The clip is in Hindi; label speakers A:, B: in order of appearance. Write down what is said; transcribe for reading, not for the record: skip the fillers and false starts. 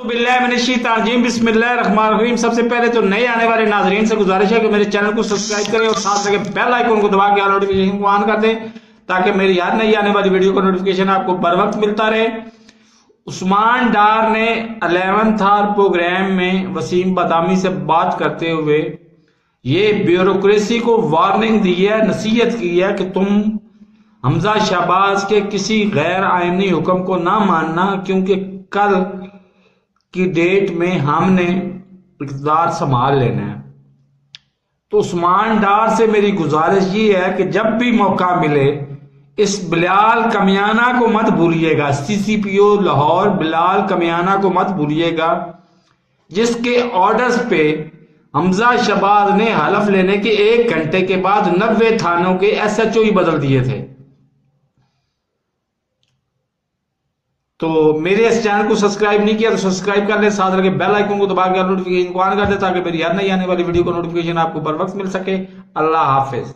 A: बिस्मिल्लाहिर्रहमानिर्रहीम। सबसे पहले तो नए आने वाले नाजरीन से गुजारिश है कि मेरे चैनल को सब्सक्राइब करें और साथ लगे बेल आइकन को दबा के ऑल नोटिफिकेशन को ऑन कर दें ताकि मेरी हर नई आने वाली वीडियो का नोटिफिकेशन आपको बर वक्त मिलता रहे। उस्मान डार ने 11th आवर प्रोग्राम में वसीम बदामी से बात करते हुए ये ब्यूरोक्रेसी को वार्निंग दी है, नसीहत की है कि तुम हमजा शहबाज के किसी गैर आईनी हुक्म को ना मानना, क्योंकि कल की डेट में हमने इक़्तिदार संभाल लेना है। तो उस्मान डार से मेरी गुजारिश ये है कि जब भी मौका मिले इस बिलाल कमियाना को मत भूलिएगा, सीसीपीओ लाहौर बिलाल कमियाना को मत भूलिएगा, जिसके ऑर्डर्स पे हमजा शहबाज ने हलफ लेने के 1 घंटे के बाद 90 थानों के SHO ही बदल दिए थे। तो मेरे इस चैनल को सब्सक्राइब नहीं किया तो सब्सक्राइब कर ले, साथ लगे बेल आइकन को दबा के नोटिफिकेशन को ऑन कर दे ताकि मेरी हर नई आने वाली वीडियो का नोटिफिकेशन आपको बर वक्त मिल सके। अल्लाह हाफिज।